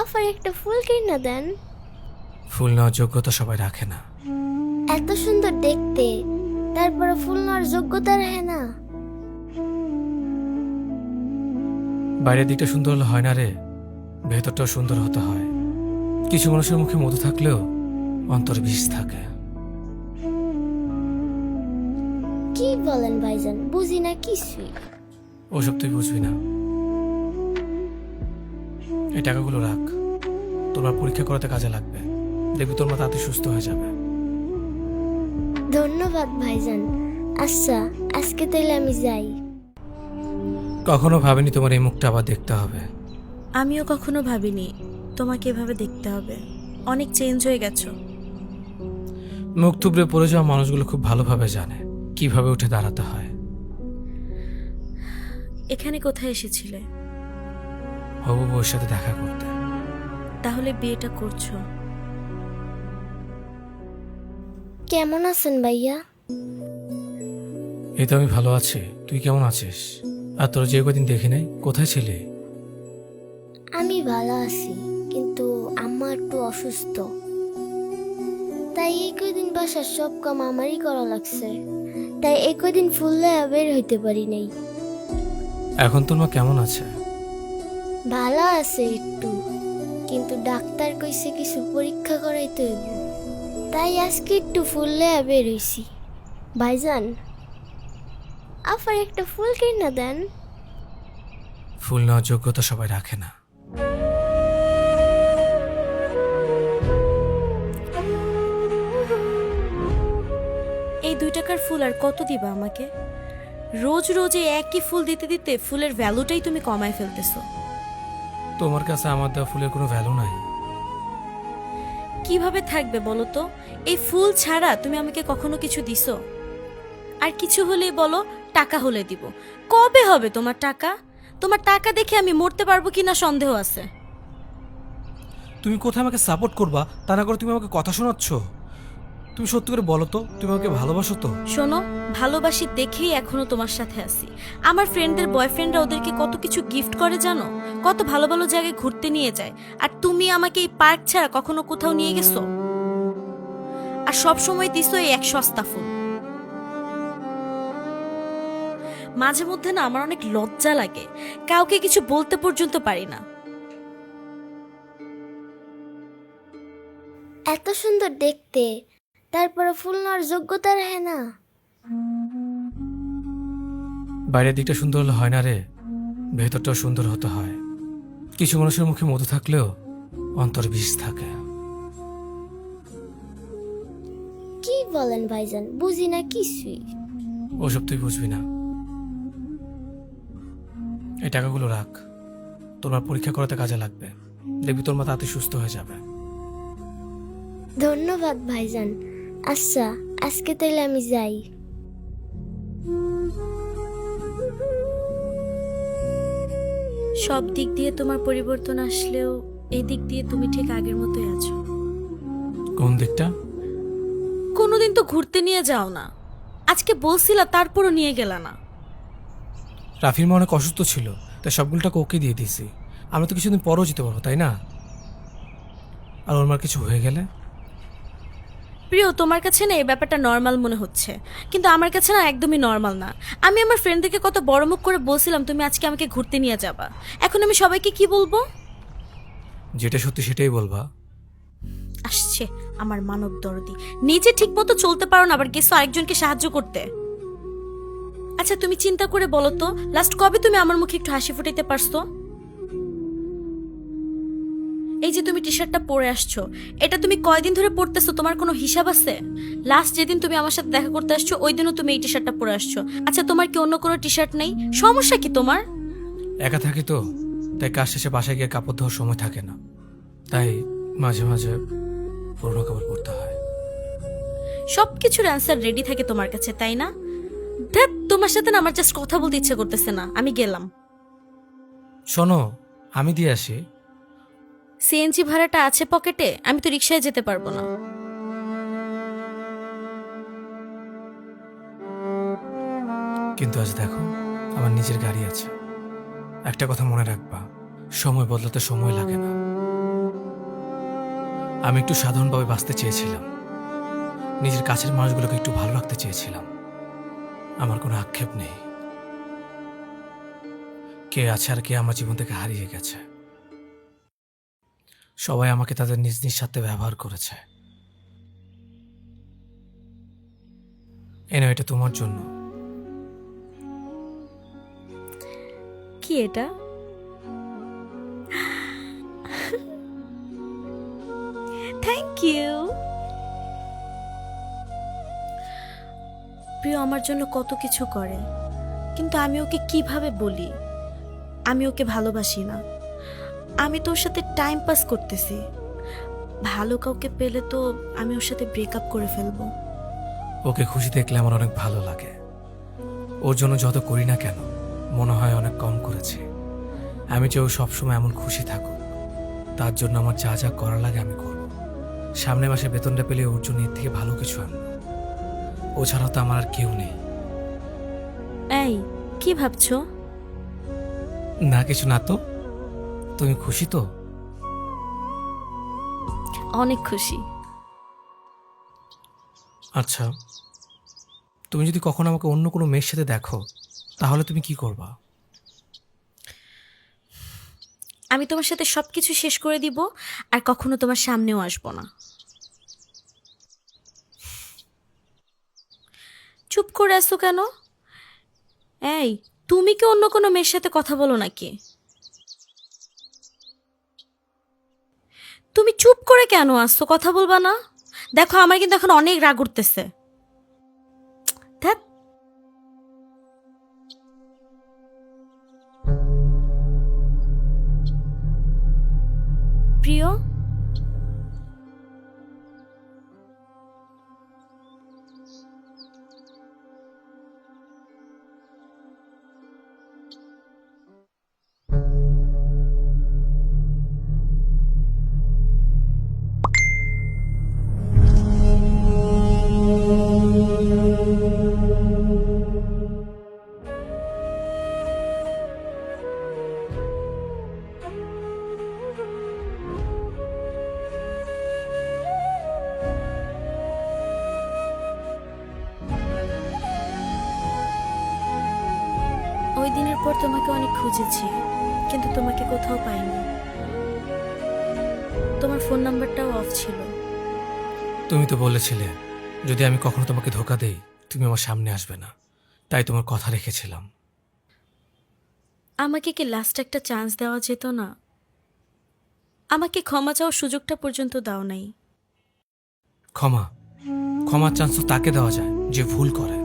আফার একটা ফুল কিনা দেন। ফুল নেওয়ার যোগ্যতা সবাই রাখে না। এত সুন্দর দেখতে, তারপরে ফুল নেওয়ার যোগ্যতা রাখে না। বাইরের দিকটা সুন্দর হলে হয় না রে, ভেতরটাও সুন্দর হতে হয়। কিছু মানুষের মুখে মধু থাকলেও অন্তরে বিষ থাকে। কি বলেন ভাইজান, বুঝি না কিছুই। ওসব তুই বুঝবি না। এই টাকাগুলো রাখ, তোমার পরীক্ষা করাতে কাজে লাগবে। দেখবি তোর মা তাতে সুস্থ হয়ে যাবে। ধন্যবাদ ভাইজান। আচ্ছা, আজকে তাইলে আমি যাই। কখনো ভাবিনি তোমার এই মুখটা আবার দেখতে হবে। আমিও কখনো ভাবিনি তোমাকে এভাবে দেখতে হবে। অনেক চেঞ্জ হয়ে গেছো। মুখ থুবড়ে পড়ে যাওয়া মানুষগুলো খুব ভালোভাবে জানে কিভাবে উঠে দাঁড়াতে হয়। এখানে কোথায় এসেছিলে? হবু বউর সাথে দেখা করতে। তাহলে বিয়েটা করছো? কেমন আছেন ভাইয়া? এই তো আমি ভালো আছি, তুই কেমন আছিস? আর তোর যে কদিন দেখি নাই, কোথায় ছিলি? আমি ভালো আছি, কিন্তু আম্মা একটু অসুস্থ, তাই এই কদিন বাসার সব কাম আমারই করা লাগছে। তাই এই কদিন ফুললে বের হইতে পারি নাই। এখন তোর মা কেমন আছে? ভালো আছে একটু, কিন্তু ডাক্তার কইছে কিছু পরীক্ষা করাইতে হইব, তাই আজকে একটু ফুললে বের হইছি। ভাইজান, আফার একটা ফুল কিনা দেন। ফুল নেওয়ার যোগ্যতা সবাই রাখে না। এই 2 টাকার ফুল আর কত দিবা আমাকে? রোজ রোজ এই একই ফুল দিতে দিতে ফুলের ভ্যালুটাই তুমি কমায় ফেলতেছো। তোমার কাছে আমার দেওয়া ফুলের কোনো ভ্যালু নাই। কিভাবে থাকবে বলো তো? এই ফুল ছাড়া তুমি আমাকে কখনো কিছু দিছো? আর কিছু হলেই বলো টাকা হলে দিব। কবে হবে তোমার টাকা? তোমার টাকা দেখে আমি মরতে পারবো কিনা সন্দেহ আছে। তুমি কোথায় আমাকে সাপোর্ট করবা, তা না করে তুমি আমাকে কথা শোনাচ্ছ। তুমি সত্যি করে বলো তো, তুমি আমাকে ভালোবাসো তো? শোনো, ভালোবাসি দেখেই এখনো তোমার সাথে আছি। আমার ফ্রেন্ডদের বয়ফ্রেন্ডরা ওদেরকে কত কিছু গিফট করে জানো, কত ভালো ভালো জায়গায় ঘুরতে নিয়ে যায়। আর তুমি আমাকে এই পার্ক ছাড়া কখনো কোথাও নিয়ে গেছো? আর সব সময় দিছো এই এক সস্তা ফুল। মাঝে মধ্যে না আমার অনেক লজ্জা লাগে, কাউকে কিছু বলতে পর্যন্ত পারি না। এত সুন্দর দেখতে, তারপরে ফুল নেওয়ার যোগ্যতা রাখে না। বাইরের দিকটা সুন্দর হলে হয় না রে, ভেতরটাও সুন্দর হতে হয়। কিছু মানুষের মুখে মধু থাকলেও অন্তরে বিষ থাকে। কি বলেন ভাইজান, বুঝি না কিছুই। ওসব তুই বুঝবি না। এই টাকাগুলো রাখ, তোমার পরীক্ষা করাতে কাজে লাগবে। দেখবি তোর মা তাতে সুস্থ হয়ে যাবে। ধন্যবাদ ভাইজান। আচ্ছা, আজকে তাইলে আমি যাই। সব দিক দিয়ে তোমার পরিবর্তন আসলেও এই দিক দিয়ে তুমি ঠিক আগের মতোই আছো। কোন দিকটা? কোনোদিন তো ঘুরতে নিয়ে যাও না, আজকে বলছিলা তারপরও নিয়ে গেলা না। রাফির মা অনেক অসুস্থ ছিল, তাই সবগুলো টাকা ওকে দিয়ে দিয়েছি। আমরা তো কিছুদিন পরও যেতে পারবো, তাই না? আর ওর মার কিছু হয়ে গেলে? প্রিয়, তোমার কাছে না এই ব্যাপারটা নর্মাল মনে হচ্ছে, কিন্তু আমার কাছে না একদমই নর্মাল না। আমি আমার ফ্রেন্ডদেরকে কত বড় মুখ করে বলছিলাম তুমি আজকে আমাকে ঘুরতে নিয়ে যাবা। এখন আমি সবাইকে কি বলবো? যেটা সত্যি সেটাই বলবা। আসছে আমার মানব দরদি, নিজে ঠিক মতো চলতে পারো না, আবার গেছো আরেকজনকে সাহায্য করতে। আচ্ছা তুমি চিন্তা করে বলো তো, লাস্ট কবে তুমি আমার মুখে একটু হাসি ফুটাইতে পারছো? এই যে তুমি টি শার্টটা পরে আসছো, এটা তুমি কয়দিন ধরে পরতেছো, তোমার কোনো হিসাব আছে? লাস্ট যেদিন তুমি আমার সাথে দেখা করতে আসছো ওই দিনও তুমি এই টি শার্টটা পরে আসছো। আচ্ছা তোমার কি অন্য কোনো টি শার্ট নেই? সমস্যা কি তোমার? একা থাকি তো, তাই কাজ শেষে বাসায় গিয়ে কাপড় ধোয়ার সময় থাকে না, তাই মাঝে মাঝে পুরোনো কাপড় পরতে হয়। সবকিছুর অ্যান্সার রেডি থাকে তোমার কাছে, তাই না? ধ্যাৎ, তোমার সাথে না আমার জাস্ট কথা বলতে ইচ্ছে করতেছে না, আমি গেলাম। শোনো, আমি দিয়ে আসি। সিএনজি ভাড়াটা আছে পকেটে, আমি তো রিকশায় যেতে পারবো না। কিন্তু আজ দেখো, আমার নিজের গাড়ি আছে। একটা কথা মনে রাখবা, সময় বদলাতে সময় লাগে না। আমি একটু সাধারণভাবে বাঁচতে চেয়েছিলাম, নিজের কাছের মানুষগুলোকে একটু ভালো রাখতে চেয়েছিলাম। আমার কোনো আক্ষেপ নেই। কে আছে আর কে আমার জীবন থেকে হারিয়ে গেছে, সবাই আমাকে তাদের নিজ নিজ সাথে ব্যবহার করেছে। এনে এটা তোমার জন্য। কি এটা? Thank you. প্রিয় আমার জন্য কত কিছু করে, কিন্তু আমি ওকে কিভাবে বলি আমি ওকে ভালোবাসি না? আমি তো ওর সাথে টাইম পাস করতেছি। ভালো কাউকে পেলে তো আমি ওর সাথে ব্রেকআপ করে ফেলবো। ওকে খুশি দেখলে আমার অনেক ভালো লাগে। ওর জন্য যত করি না কেন মনে হয় অনেক কম করেছি। আমি যে ও সবসময় এমন খুশি থাকুক, তার জন্য আমার যা যা করা লাগে আমি করব। সামনের মাসে বেতনটা পেলে ওর জন্য এর থেকে ভালো কিছু আনবো। ও ছাড়া তো আমার আর কেউ নেই। এই কি ভাবছো? না কিছু না তো। তুমি খুশি তো? অনেক খুশি। আচ্ছা, তুমি যদি কখনো আমাকে অন্য কোনো মেয়ের সাথে দেখো, তাহলে তুমি কি করবা? আমি তোমার সাথে সবকিছু শেষ করে দিব, আর কখনো তোমার সামনেও আসবো না। চুপ করে আসছো কেন? এই, তুমি কি অন্য কোনো মেয়ের সাথে কথা বলো নাকি? তুমি চুপ করে কেন আসছো? কথা বলবা না? দেখো আমার কিন্তু এখন অনেক রাগ উঠতেছে। ধ্যাৎ। প্রিয়, ওই দিনের পর তোমাকে অনেক খুঁজেছি, কিন্তু তোমাকে কোথাও পাইনি। তোমার ফোন নাম্বারটাও অফ ছিল। তুমি তো বলেছিলে যদি আমি কখনো তোমাকে ধোকা দেই তুমি আমার সামনে আসবে না, তাই তোমার কথা রেখেছিলাম। আমাকে কি লাস্ট একটা চান্স দেওয়া যেত না? আমাকে ক্ষমা চাওয়ার সুযোগটা পর্যন্ত দাও নাই। ক্ষমার চান্স তো তাকে দেওয়া যায় যে ভুল করে,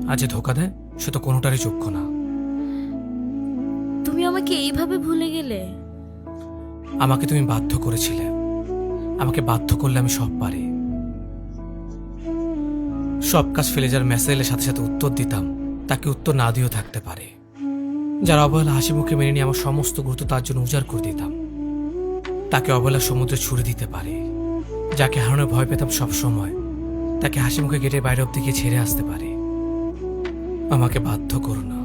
আর যে ধোকা দেয় সে তো কোনোটারই যোগ্য না। তুমি আমাকে এইভাবে ভুলে গেলে? আমাকে তুমি বাধ্য করেছিলে। আমাকে বাধ্য করলে আমি সব পারি। সব কাজ ফেলে যার মেসেজের সাথে সাথে উত্তর দিতাম, তাকে উত্তর না দিয়েও থাকতে পারে। যার অবহেলা হাসি মুখে মেনে নিয়ে আমার সমস্ত গুরুত্ব তার জন্য উজাড় করে দিতাম, তাকে অবহেলার সমুদ্রে ছুড়ে দিতে পারে। যাকে হারানোর ভয় পেতাম সব সময়, তাকে হাসি মুখে গেটের বাইরে অব্দি গিয়ে ছেড়ে আসতে পারে। আমাকে বাধ্য করো না।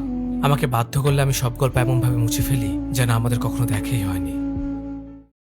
আমাকে বাধ্য করলে আমি সব গল্প এমনভাবে মুছে ফেলি যেন আমাদের কখনো দেখাই হয়নি।